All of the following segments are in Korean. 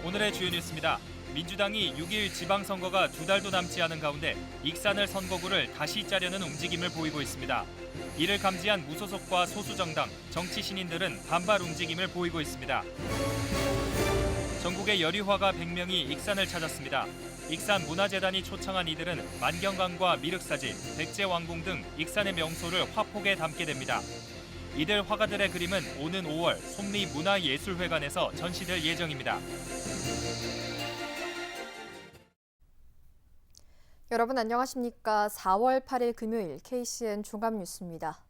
오늘의 주요 뉴스입니다. 민주당이 6일 지방선거가 2달도 남지 않은 가운데 익산을 선거구를 다시 짜려는 움직임을 보이고 있습니다. 이를 감지한 무소속과 소수정당, 정치 신인들은 반발 움직임을 보이고 있습니다. 전국의 여리화가 100명이 익산을 찾았습니다. 익산 문화재단이 초청한 이들은 만경강과 미륵사진, 백제왕궁 등 익산의 명소를 화폭에 담게 됩니다. 이들 화가들의 그림은 오는 5월 솜리문화예술회관에서 전시될 예정입니다. 여러분 안녕하십니까? 4월 8일 금요일 KCN 종합뉴스입니다.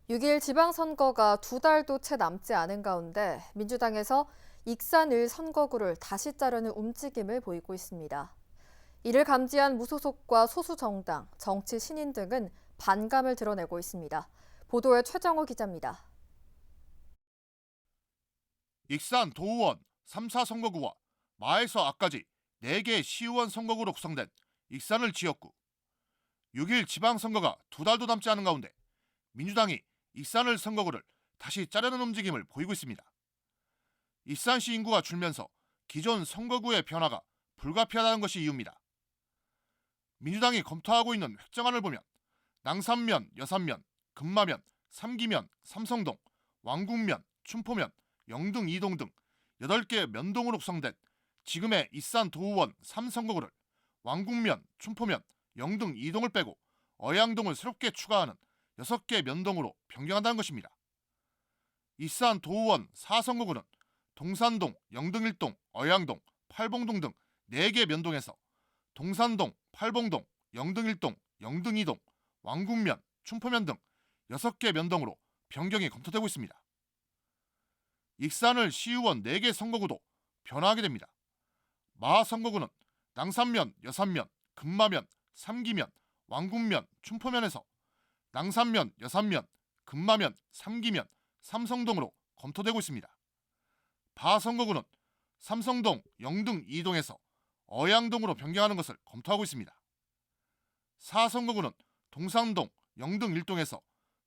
6일 지방선거가 2달도 채 남지 않은 가운데 민주당에서 익산 을 선거구를 다시 짜려는 움직임을 보이고 있습니다. 이를 감지한 무소속과 소수정당, 정치 신인 등은 반감을 드러내고 있습니다. 보도에 최정호 기자입니다. 익산 도의원 3사 선거구와 마에서 앞까지 4개 시의원 선거구로 구성된 익산을 지역구. 6일 지방선거가 2달도 남지 않은 가운데 민주당이 익산을 선거구를 다시 짜려는 움직임을 보이고 있습니다. 익산시 인구가 줄면서 기존 선거구의 변화가 불가피하다는 것이 이유입니다. 민주당이 검토하고 있는 획정안을 보면 낭산면, 여산면, 금마면, 삼기면, 삼성동, 왕궁면, 춘포면, 영등 2동 등 8개 면동으로 구성된 지금의 익산 도의원 3선거구를 왕궁면, 춘포면, 영등 2동을 빼고 어양동을 새롭게 추가하는 6개 면동으로 변경한다는 것입니다. 익산 도의원 4선거구는 동산동, 영등 1동, 어양동, 팔봉동 등 4개 면동에서 동산동, 팔봉동, 영등 1동, 영등 2동, 왕궁면, 춘포면 등 6개 면동으로 변경이 검토되고 있습니다. 익산을 시의원 4개 선거구도 변화하게 됩니다. 마 선거구는 낭산면, 여산면, 금마면, 삼기면, 왕궁면, 춘포면에서 낭산면, 여산면, 금마면, 삼기면, 삼성동으로 검토되고 있습니다. 바 선거구는 삼성동, 영등 2동에서 어양동으로 변경하는 것을 검토하고 있습니다. 사 선거구는 동산동, 영등 1동에서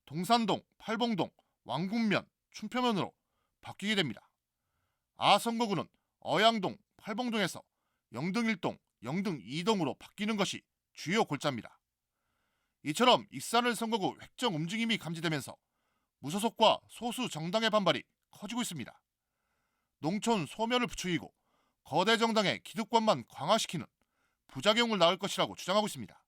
동산동, 팔봉동, 왕궁면, 춘표면으로 바뀌게 됩니다. 아 선거구는 어양동, 팔봉동에서 영등 1동, 영등 2동으로 바뀌는 것이 주요 골자입니다. 이처럼 익산을 선거구 획정 움직임이 감지되면서 무소속과 소수 정당의 반발이 커지고 있습니다. 농촌 소멸을 부추기고 거대 정당의 기득권만 강화시키는 부작용을 낳을 것이라고 주장하고 있습니다.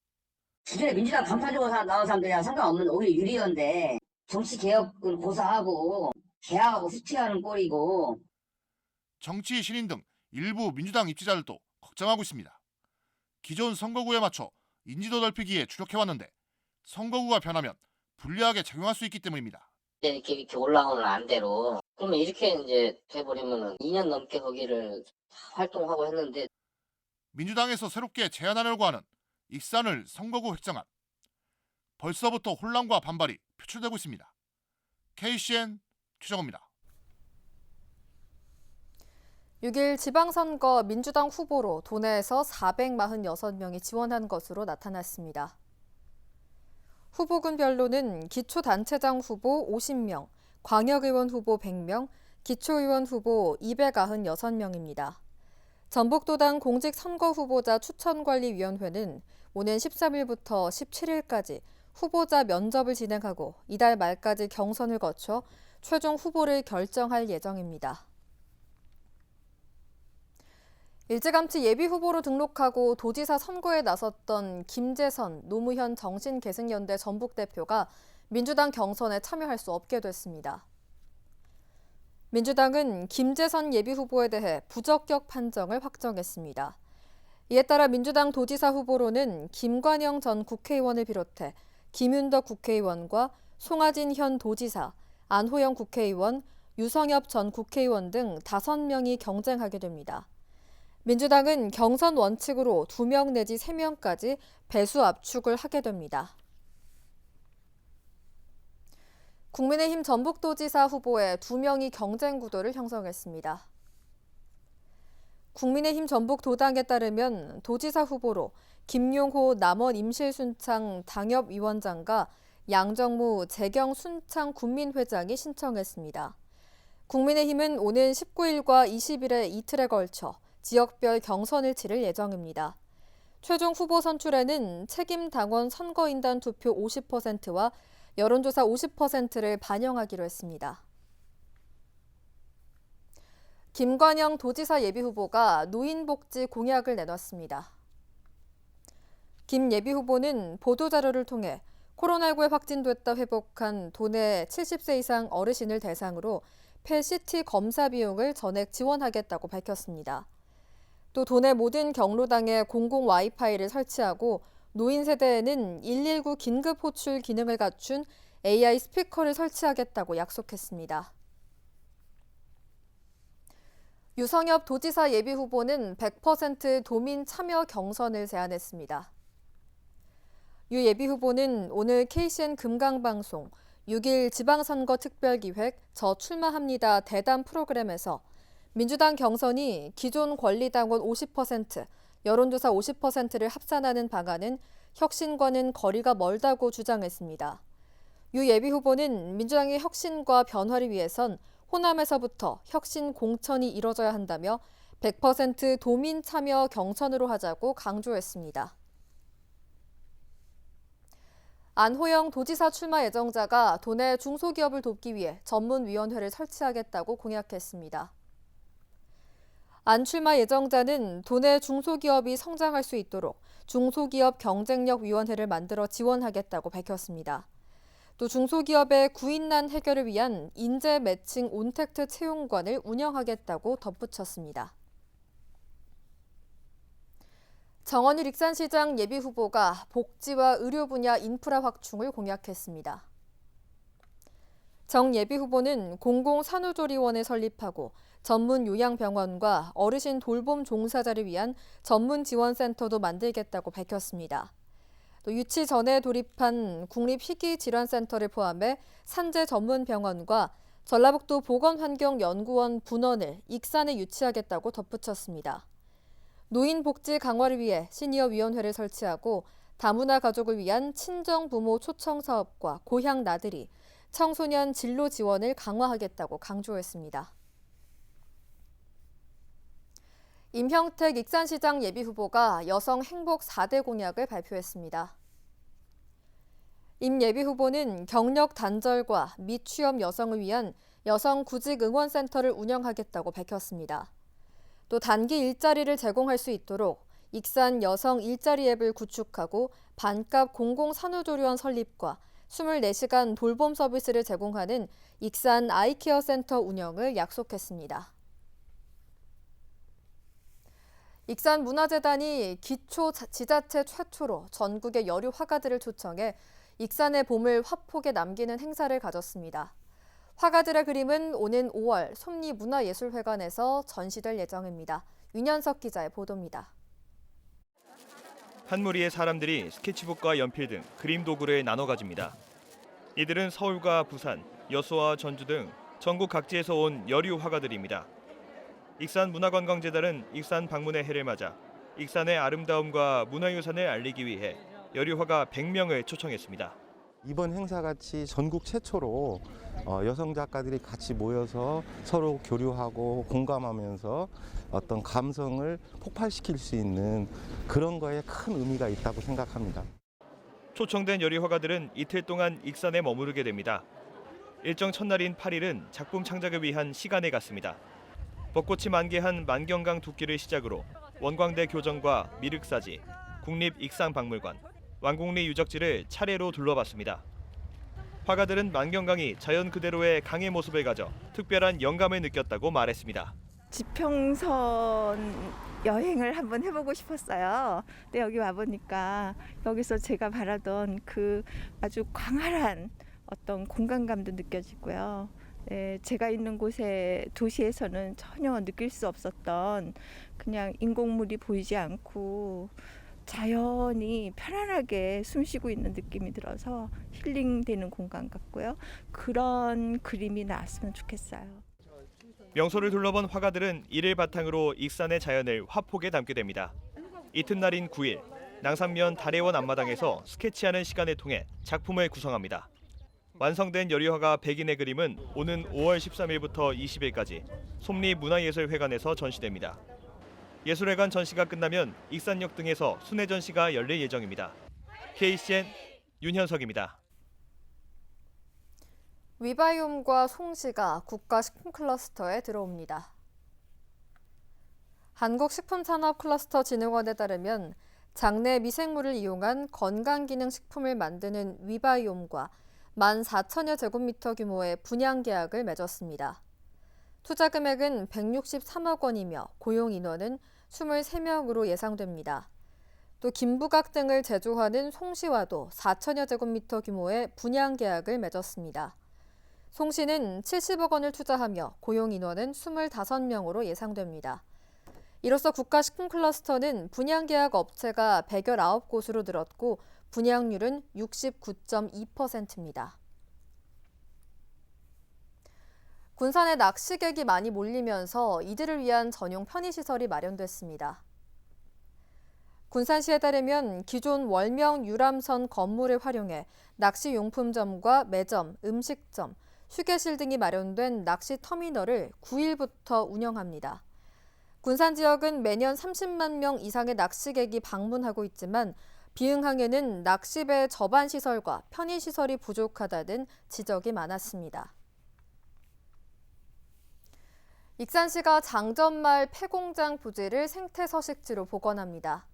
기존에 민주당 간판적으로 나온 사람들이랑 상관없는 오히려 유리한데 정치 개혁을 고사하고 개혁하고 후퇴하는 꼴이고. 정치 신인 등 일부 민주당 입지자들도 걱정하고 있습니다. 기존 선거구에 맞춰 인지도 넓히기에 주력해왔는데 선거구가 변하면 불리하게 작용할 수 있기 때문입니다. 이렇게 올라오는 안대로 그러면 이렇게 이제 돼버리면은 2년 넘게 거기를 활동하고 했는데. 민주당에서 새롭게 제안하려고 하는 익산을 선거구 획정안. 벌써부터 혼란과 반발이 표출되고 있습니다. KCN 최정호입니다. 6일 지방선거 민주당 후보로 도내에서 446명이 지원한 것으로 나타났습니다. 후보군별로는 기초단체장 후보 50명, 광역의원 후보 100명, 기초의원 후보 296명입니다. 전북도당 공직선거후보자 추천관리위원회는 오는 13일부터 17일까지 후보자 면접을 진행하고 이달 말까지 경선을 거쳐 최종 후보를 결정할 예정입니다. 일찌감치 예비후보로 등록하고 도지사 선거에 나섰던 김재선 노무현 정신계승연대 전북대표가 민주당 경선에 참여할 수 없게 됐습니다. 민주당은 김재선 예비후보에 대해 부적격 판정을 확정했습니다. 이에 따라 민주당 도지사 후보로는 김관영 전 국회의원을 비롯해 김윤덕 국회의원과 송하진 현 도지사, 안호영 국회의원, 유성엽 전 국회의원 등 5명이 경쟁하게 됩니다. 민주당은 경선 원칙으로 2명 내지 3명까지 배수 압축을 하게 됩니다. 국민의힘 전북도지사 후보에 2명이 경쟁 구도를 형성했습니다. 국민의힘 전북도당에 따르면 도지사 후보로 김용호 남원 임실순창 당협위원장과 양정무 재경 순창 군민회장이 신청했습니다. 국민의힘은 오는 19일과 20일의 이틀에 걸쳐 지역별 경선을 치를 예정입니다. 최종 후보 선출에는 책임 당원 선거인단 투표 50%와 여론조사 50%를 반영하기로 했습니다. 김관영 도지사 예비후보가 노인복지 공약을 내놨습니다. 김 예비후보는 보도자료를 통해 코로나19에 확진됐다 회복한 도내 70세 이상 어르신을 대상으로 폐CT 검사 비용을 전액 지원하겠다고 밝혔습니다. 또 도내 모든 경로당에 공공 와이파이를 설치하고 노인 세대에는 119 긴급 호출 기능을 갖춘 AI 스피커를 설치하겠다고 약속했습니다. 유성엽 도지사 예비후보는 100% 도민 참여 경선을 제안했습니다. 유 예비후보는 오늘 KCN 금강방송 6일 지방선거 특별기획 저 출마합니다 대담 프로그램에서 민주당 경선이 기존 권리당원 50%, 여론조사 50%를 합산하는 방안은 혁신과는 거리가 멀다고 주장했습니다. 유 예비후보는 민주당의 혁신과 변화를 위해선 호남에서부터 혁신 공천이 이뤄져야 한다며 100% 도민 참여 경선으로 하자고 강조했습니다. 안호영 도지사 출마 예정자가 도내 중소기업을 돕기 위해 전문위원회를 설치하겠다고 공약했습니다. 안 출마 예정자는 도내 중소기업이 성장할 수 있도록 중소기업 경쟁력위원회를 만들어 지원하겠다고 밝혔습니다. 또 중소기업의 구인난 해결을 위한 인재 매칭 온택트 채용관을 운영하겠다고 덧붙였습니다. 정원일 익산시장 예비후보가 복지와 의료 분야 인프라 확충을 공약했습니다. 정 예비후보는 공공산후조리원을 설립하고 전문 요양병원과 어르신 돌봄 종사자를 위한 전문 지원센터도 만들겠다고 밝혔습니다. 또 유치 전에 돌입한 국립희귀질환센터를 포함해 산재 전문 병원과 전라북도 보건환경연구원 분원을 익산에 유치하겠다고 덧붙였습니다. 노인 복지 강화를 위해 시니어위원회를 설치하고 다문화 가족을 위한 친정부모 초청 사업과 고향 나들이, 청소년 진로 지원을 강화하겠다고 강조했습니다. 임형택 익산시장 예비후보가 여성 행복 4대 공약을 발표했습니다. 임 예비후보는 경력 단절과 미취업 여성을 위한 여성 구직 응원센터를 운영하겠다고 밝혔습니다. 또 단기 일자리를 제공할 수 있도록 익산 여성 일자리 앱을 구축하고 반값 공공산후조리원 설립과 24시간 돌봄 서비스를 제공하는 익산 아이케어 센터 운영을 약속했습니다. 익산문화재단이 기초지자체 최초로 전국의 여류 화가들을 초청해 익산의 봄을 화폭에 남기는 행사를 가졌습니다. 화가들의 그림은 오는 5월 솜리문화예술회관에서 전시될 예정입니다. 윤현석 기자의 보도입니다. 한 무리의 사람들이 스케치북과 연필 등 그림 도구를 나눠 가집니다. 이들은 서울과 부산, 여수와 전주 등 전국 각지에서 온 여류 화가들입니다. 익산문화관광재단은 익산 방문의 해를 맞아 익산의 아름다움과 문화유산을 알리기 위해 여류화가 100명을 초청했습니다. 이번 행사같이 전국 최초로 여성 작가들이 같이 모여서 서로 교류하고 공감하면서 어떤 감성을 폭발시킬 수 있는 그런 거에 큰 의미가 있다고 생각합니다. 초청된 여류화가들은 이틀 동안 익산에 머무르게 됩니다. 일정 첫날인 8일은 작품 창작을 위한 시간에 갔습니다. 벚꽃이 만개한 만경강 두길을 시작으로 원광대 교정과 미륵사지, 국립익산박물관, 왕곡리 유적지를 차례로 둘러봤습니다. 화가들은 만경강이 자연 그대로의 강의 모습을 가져 특별한 영감을 느꼈다고 말했습니다. 지평선 여행을 한번 해보고 싶었어요. 근데 여기 와보니까 여기서 제가 바라던 그 아주 광활한 어떤 공간감도 느껴지고요. 제가 있는 곳에 도시에서는 전혀 느낄 수 없었던 그냥 인공물이 보이지 않고 자연이 편안하게 숨쉬고 있는 느낌이 들어서 힐링되는 공간 같고요. 그런 그림이 나왔으면 좋겠어요. 명소를 둘러본 화가들은 이를 바탕으로 익산의 자연을 화폭에 담게 됩니다. 이튿날인 9일, 낭산면 다래원 앞마당에서 스케치하는 시간을 통해 작품을 구성합니다. 완성된 열의화가 백인의 그림은 오는 5월 13일부터 20일까지 솜리문화예술회관에서 전시됩니다. 예술회관 전시가 끝나면 익산역 등에서 순회 전시가 열릴 예정입니다. KCN 윤현석입니다. 위바이옴과 송시가 국가식품클러스터에 들어옵니다. 한국식품산업클러스터진흥원에 따르면 장내 미생물을 이용한 건강기능식품을 만드는 위바이옴과 14,000여 제곱미터 규모의 분양 계약을 맺었습니다. 투자 금액은 163억 원이며 고용 인원은 23명으로 예상됩니다. 또 김부각 등을 제조하는 송시와도 4,000여 제곱미터 규모의 분양 계약을 맺었습니다. 송시는 70억 원을 투자하며 고용 인원은 25명으로 예상됩니다. 이로써 국가식품클러스터는 분양 계약 업체가 119곳으로 늘었고 분양률은 69.2%입니다. 군산에 낚시객이 많이 몰리면서 이들을 위한 전용 편의시설이 마련됐습니다. 군산시에 따르면 기존 월명 유람선 건물을 활용해 낚시용품점과 매점, 음식점, 휴게실 등이 마련된 낚시 터미널을 9일부터 운영합니다. 군산 지역은 매년 30만 명 이상의 낚시객이 방문하고 있지만 비응항에는 낚시배 접안 시설과 편의시설이 부족하다는 지적이 많았습니다. 익산시가 장전말 폐공장 부지를 생태서식지로 복원합니다.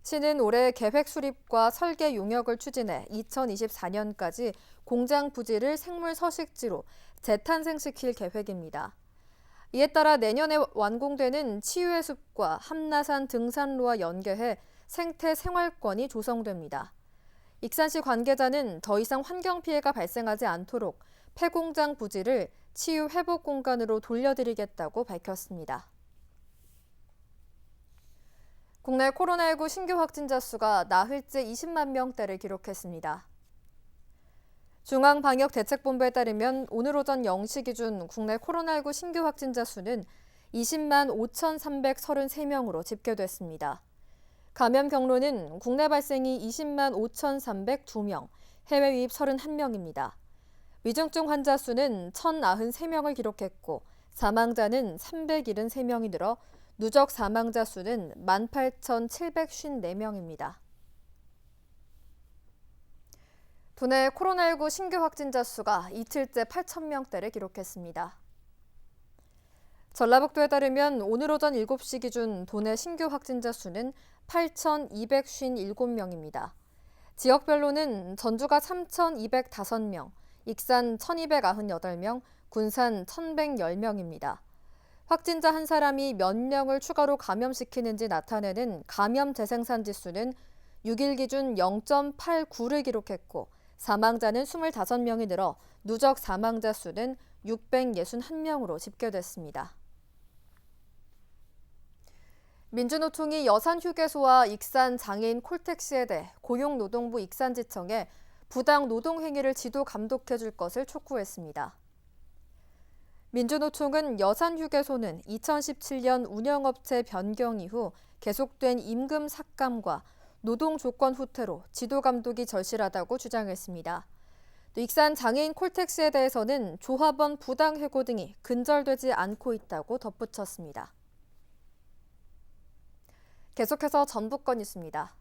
시는 올해 계획 수립과 설계 용역을 추진해 2024년까지 공장 부지를 생물서식지로 재탄생시킬 계획입니다. 이에 따라 내년에 완공되는 치유의 숲과 함나산 등산로와 연계해 생태 생활권이 조성됩니다. 익산시 관계자는 더 이상 환경 피해가 발생하지 않도록 폐공장 부지를 치유 회복 공간으로 돌려드리겠다고 밝혔습니다. 국내 코로나19 신규 확진자 수가 나흘째 20만 명대를 기록했습니다. 중앙방역대책본부에 따르면 오늘 오전 0시 기준 국내 코로나19 신규 확진자 수는 20만 5,333명으로 집계됐습니다. 감염 경로는 국내 발생이 20만 5,302명, 해외 유입 31명입니다. 위중증 환자 수는 1,093명을 기록했고 사망자는 373명이 늘어 누적 사망자 수는 18,754명입니다. 도내 코로나19 신규 확진자 수가 이틀째 8,000명대를 기록했습니다. 전라북도에 따르면 오늘 오전 7시 기준 도내 신규 확진자 수는 8,257명입니다. 지역별로는 전주가 3,205명, 익산 1,298명, 군산 1,110명입니다. 확진자 한 사람이 몇 명을 추가로 감염시키는지 나타내는 감염 재생산 지수는 6일 기준 0.89를 기록했고 사망자는 25명이 늘어 누적 사망자 수는 661명으로 집계됐습니다. 민주노총이 여산휴게소와 익산 장애인 콜택시에 대해 고용노동부 익산지청에 부당 노동행위를 지도 감독해 줄 것을 촉구했습니다. 민주노총은 여산휴게소는 2017년 운영업체 변경 이후 계속된 임금 삭감과 노동 조건 후퇴로 지도 감독이 절실하다고 주장했습니다. 또 익산 장애인 콜택시에 대해서는 조합원 부당 해고 등이 근절되지 않고 있다고 덧붙였습니다. 계속해서 전북권 뉴스입니다.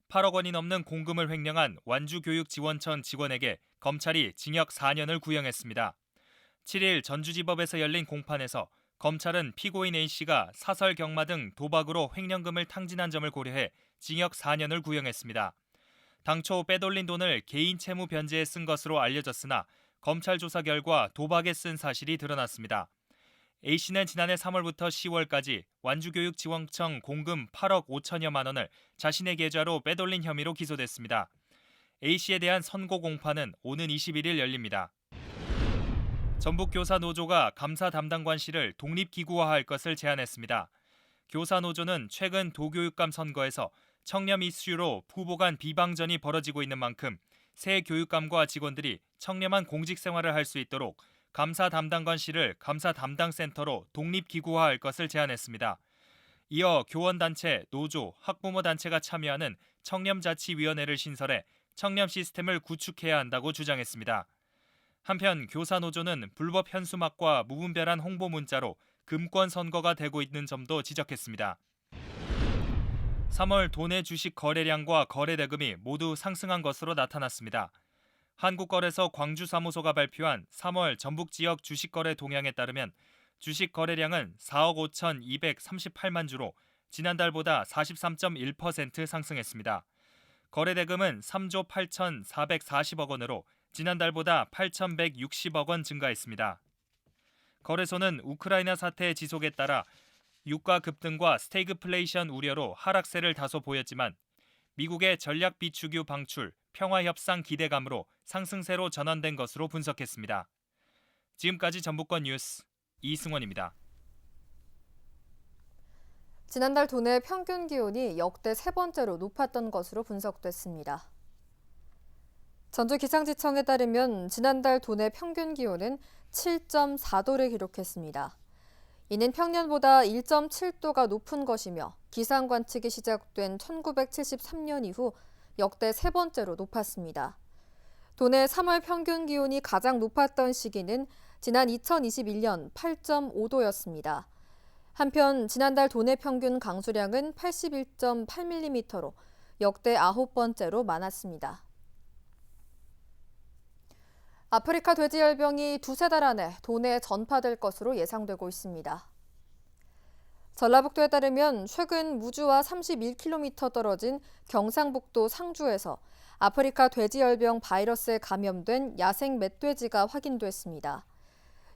8억 원이 넘는 공금을 횡령한 완주교육지원청 직원에게 검찰이 징역 4년을 구형했습니다. 7일 전주지법에서 열린 공판에서 검찰은 피고인 A씨가 사설 경마 등 도박으로 횡령금을 탕진한 점을 고려해 징역 4년을 구형했습니다. 당초 빼돌린 돈을 개인 채무 변제에 쓴 것으로 알려졌으나 검찰 조사 결과 도박에 쓴 사실이 드러났습니다. A씨는 지난해 3월부터 10월까지 완주교육지원청 공금 8억 5천여만 원을 자신의 계좌로 빼돌린 혐의로 기소됐습니다. A씨에 대한 선고 공판은 오는 21일 열립니다. 전북교사노조가 감사 담당관실을 독립기구화할 것을 제안했습니다. 교사노조는 최근 도교육감 선거에서 청렴 이슈로 후보 간 비방전이 벌어지고 있는 만큼 새 교육감과 직원들이 청렴한 공직 생활을 할 수 있도록 감사 담당관실을 감사 담당센터로 독립기구화할 것을 제안했습니다. 이어 교원단체, 노조, 학부모 단체가 참여하는 청렴자치위원회를 신설해 청렴 시스템을 구축해야 한다고 주장했습니다. 한편 교사노조는 불법 현수막과 무분별한 홍보 문자로 금권 선거가 되고 있는 점도 지적했습니다. 3월 도내 주식 거래량과 거래 대금이 모두 상승한 것으로 나타났습니다. 한국거래소 광주사무소가 발표한 3월 전북 지역 주식 거래 동향에 따르면 주식 거래량은 4억 5,238만 주로 지난달보다 43.1% 상승했습니다. 거래 대금은 3조 8,440억 원으로 지난달보다 8,160억 원 증가했습니다. 거래소는 우크라이나 사태 지속에 따라 유가 급등과 스태그플레이션 우려로 하락세를 다소 보였지만 미국의 전략 비축유 방출, 평화협상 기대감으로 상승세로 전환된 것으로 분석했습니다. 지금까지 전북권 뉴스 이승원입니다. 지난달 도내 평균 기온이 역대 세 번째로 높았던 것으로 분석됐습니다. 전주기상지청에 따르면 지난달 도내 평균 기온은 7.4도를 기록했습니다. 이는 평년보다 1.7도가 높은 것이며 기상 관측이 시작된 1973년 이후 역대 세 번째로 높았습니다. 도내 3월 평균 기온이 가장 높았던 시기는 지난 2021년 8.5도였습니다. 한편 지난달 도내 평균 강수량은 81.8mm로 역대 9번째로 많았습니다. 아프리카 돼지열병이 두세 달 안에 도내에 전파될 것으로 예상되고 있습니다. 전라북도에 따르면 최근 무주와 31km 떨어진 경상북도 상주에서 아프리카 돼지열병 바이러스에 감염된 야생 멧돼지가 확인됐습니다.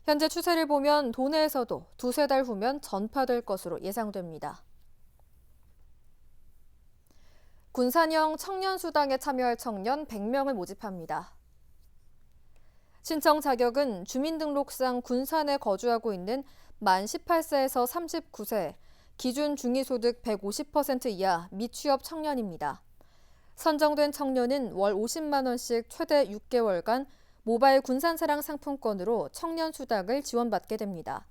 현재 추세를 보면 도내에서도 두세 달 후면 전파될 것으로 예상됩니다. 군산형 청년수당에 참여할 청년 100명을 모집합니다. 신청 자격은 주민등록상 군산에 거주하고 있는 만 18세에서 39세, 기준 중위소득 150% 이하 미취업 청년입니다. 선정된 청년은 월 50만 원씩 최대 6개월간 모바일 군산사랑 상품권으로 청년 수당을 지원받게 됩니다.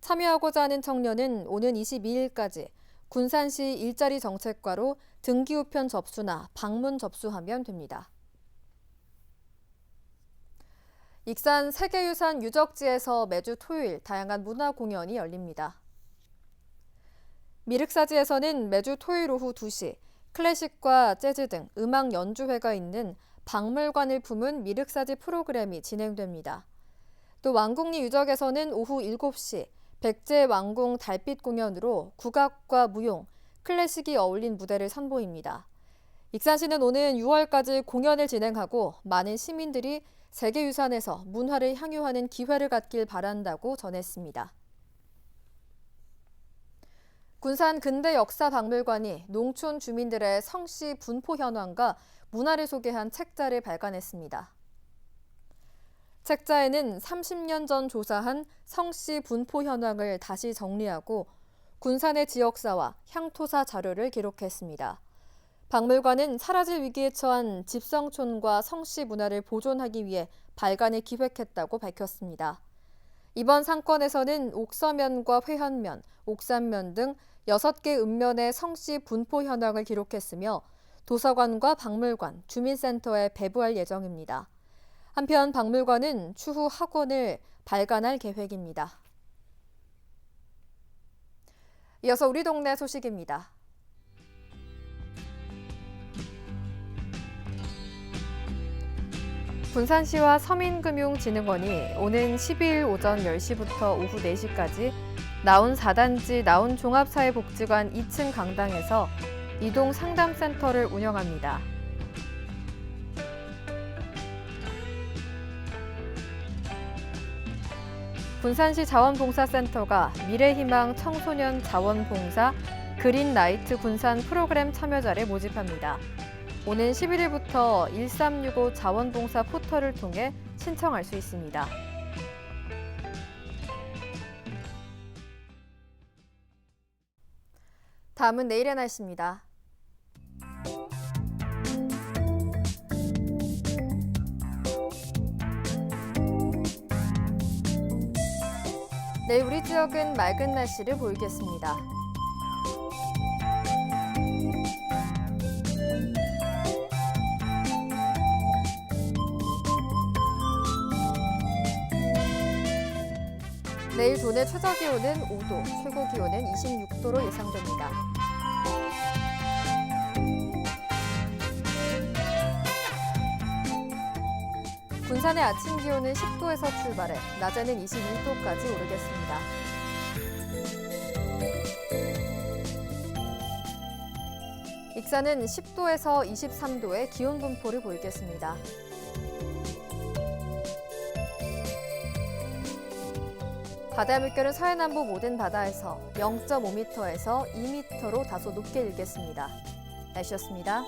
참여하고자 하는 청년은 오는 22일까지 군산시 일자리 정책과로 등기우편 접수나 방문 접수하면 됩니다. 익산 세계유산 유적지에서 매주 토요일 다양한 문화 공연이 열립니다. 미륵사지에서는 매주 토요일 오후 2시 클래식과 재즈 등 음악 연주회가 있는 박물관을 품은 미륵사지 프로그램이 진행됩니다. 또 왕궁리 유적에서는 오후 7시 백제 왕궁 달빛 공연으로 국악과 무용, 클래식이 어울린 무대를 선보입니다. 익산시는 오는 6월까지 공연을 진행하고 많은 시민들이 세계유산에서 문화를 향유하는 기회를 갖길 바란다고 전했습니다. 군산 근대역사박물관이 농촌 주민들의 성씨 분포 현황과 문화를 소개한 책자를 발간했습니다. 책자에는 30년 전 조사한 성씨 분포 현황을 다시 정리하고 군산의 지역사와 향토사 자료를 기록했습니다. 박물관은 사라질 위기에 처한 집성촌과 성씨 문화를 보존하기 위해 발간을 기획했다고 밝혔습니다. 이번 상권에서는 옥서면과 회현면, 옥산면 등 6개 읍면의 성씨 분포 현황을 기록했으며 도서관과 박물관, 주민센터에 배부할 예정입니다. 한편 박물관은 추후 학원을 발간할 계획입니다. 이어서 우리 동네 소식입니다. 군산시와 서민금융진흥원이 오는 12일 오전 10시부터 오후 4시까지 나운 4단지 나운 종합사회복지관 2층 강당에서 이동 상담센터를 운영합니다. 군산시 자원봉사센터가 미래희망 청소년 자원봉사 그린라이트 군산 프로그램 참여자를 모집합니다. 오는 11일부터 1365 자원봉사 포털을 통해 신청할 수 있습니다. 다음은 내일의 날씨입니다. 내일 우리 지역은 맑은 날씨를 보이겠습니다. 내일 도내 최저기온은 5도, 최고기온은 26도로 예상됩니다. 군산의 아침 기온은 10도에서 출발해 낮에는 21도까지 오르겠습니다. 익산은 10도에서 23도의 기온 분포를 보이겠습니다. 바다 물결은 서해남부 모든 바다에서 0.5m에서 2m로 다소 높게 일겠습니다. 날씨였습니다.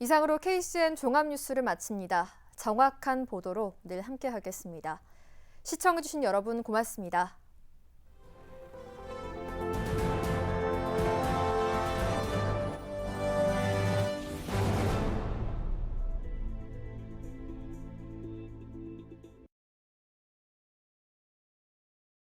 이상으로 KCN 종합뉴스를 마칩니다. 정확한 보도로 늘 함께하겠습니다. 시청해주신 여러분 고맙습니다.